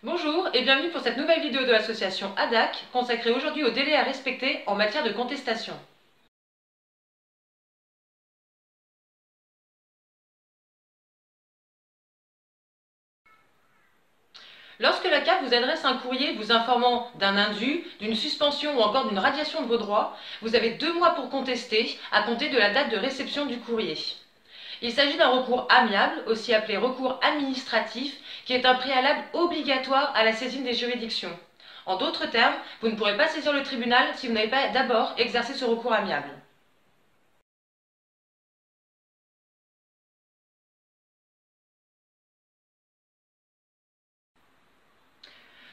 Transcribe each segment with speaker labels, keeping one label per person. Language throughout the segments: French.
Speaker 1: Bonjour et bienvenue pour cette nouvelle vidéo de l'association ADAC consacrée aujourd'hui aux délais à respecter en matière de contestation. Lorsque la CAF vous adresse un courrier vous informant d'un indu, d'une suspension ou encore d'une radiation de vos droits, vous avez 2 mois pour contester à compter de la date de réception du courrier. Il s'agit d'un recours amiable, aussi appelé recours administratif, qui est un préalable obligatoire à la saisine des juridictions. En d'autres termes, vous ne pourrez pas saisir le tribunal si vous n'avez pas d'abord exercé ce recours amiable.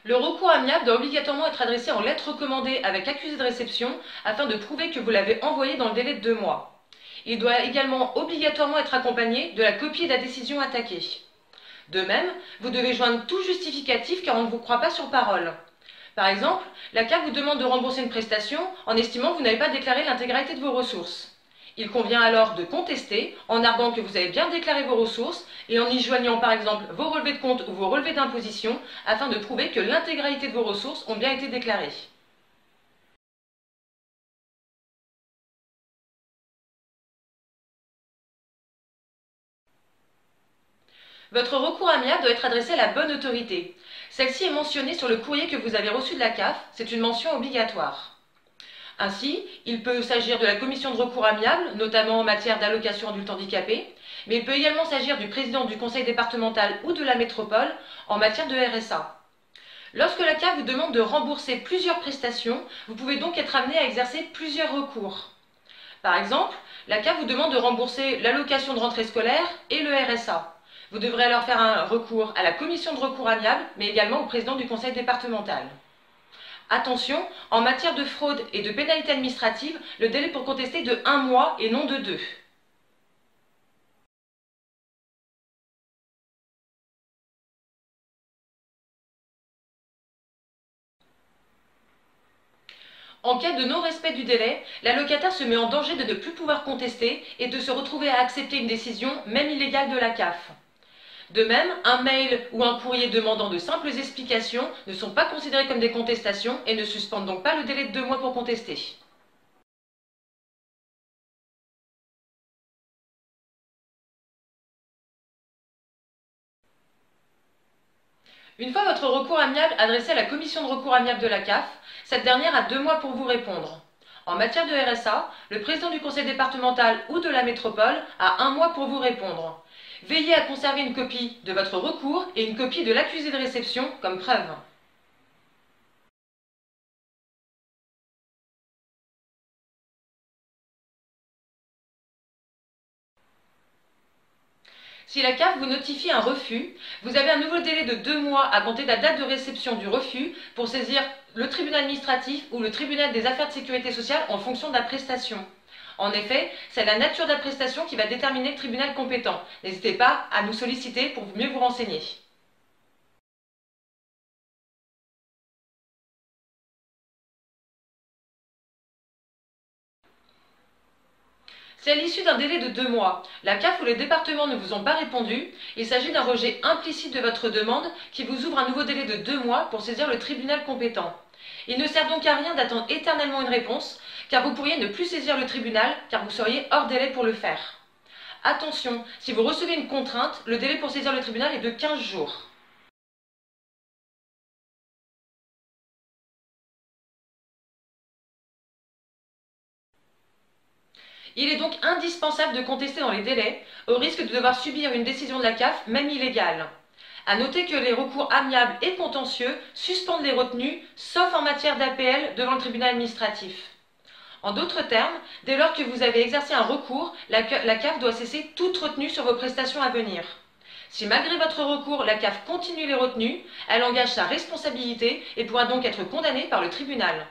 Speaker 1: Le recours amiable doit obligatoirement être adressé en lettre recommandée avec accusé de réception afin de prouver que vous l'avez envoyé dans le délai de 2 mois. Il doit également obligatoirement être accompagné de la copie de la décision attaquée. De même, vous devez joindre tout justificatif car on ne vous croit pas sur parole. Par exemple, la CAF vous demande de rembourser une prestation en estimant que vous n'avez pas déclaré l'intégralité de vos ressources. Il convient alors de contester en arguant que vous avez bien déclaré vos ressources et en y joignant par exemple vos relevés de compte ou vos relevés d'imposition afin de prouver que l'intégralité de vos ressources ont bien été déclarées. Votre recours amiable doit être adressé à la bonne autorité. Celle-ci est mentionnée sur le courrier que vous avez reçu de la CAF, c'est une mention obligatoire. Ainsi, il peut s'agir de la commission de recours amiable, notamment en matière d'allocation adulte handicapé, mais il peut également s'agir du président du conseil départemental ou de la métropole en matière de RSA. Lorsque la CAF vous demande de rembourser plusieurs prestations, vous pouvez donc être amené à exercer plusieurs recours. Par exemple, la CAF vous demande de rembourser l'allocation de rentrée scolaire et le RSA. Vous devrez alors faire un recours à la commission de recours amiable, mais également au président du conseil départemental. Attention, en matière de fraude et de pénalité administrative, le délai pour contester est de 1 mois et non de 2. En cas de non-respect du délai, l'allocataire se met en danger de ne plus pouvoir contester et de se retrouver à accepter une décision, même illégale, de la CAF. De même, un mail ou un courrier demandant de simples explications ne sont pas considérés comme des contestations et ne suspendent donc pas le délai de 2 mois pour contester. Une fois votre recours amiable adressé à la commission de recours amiable de la CAF, cette dernière a 2 mois pour vous répondre. En matière de RSA, le président du conseil départemental ou de la métropole a 1 mois pour vous répondre. Veillez à conserver une copie de votre recours et une copie de l'accusé de réception comme preuve. Si la CAF vous notifie un refus, vous avez un nouveau délai de 2 mois à compter de la date de réception du refus pour saisir le tribunal administratif ou le tribunal des affaires de sécurité sociale en fonction de la prestation. En effet, c'est la nature de la prestation qui va déterminer le tribunal compétent. N'hésitez pas à nous solliciter pour mieux vous renseigner. Si à l'issue d'un délai de 2 mois, la CAF ou le département ne vous ont pas répondu, il s'agit d'un rejet implicite de votre demande qui vous ouvre un nouveau délai de 2 mois pour saisir le tribunal compétent. Il ne sert donc à rien d'attendre éternellement une réponse, car vous pourriez ne plus saisir le tribunal, car vous seriez hors délai pour le faire. Attention, si vous recevez une contrainte, le délai pour saisir le tribunal est de 15 jours. Il est donc indispensable de contester dans les délais, au risque de devoir subir une décision de la CAF, même illégale. A noter que les recours amiables et contentieux suspendent les retenues, sauf en matière d'APL devant le tribunal administratif. En d'autres termes, dès lors que vous avez exercé un recours, la CAF doit cesser toute retenue sur vos prestations à venir. Si malgré votre recours, la CAF continue les retenues, elle engage sa responsabilité et pourra donc être condamnée par le tribunal.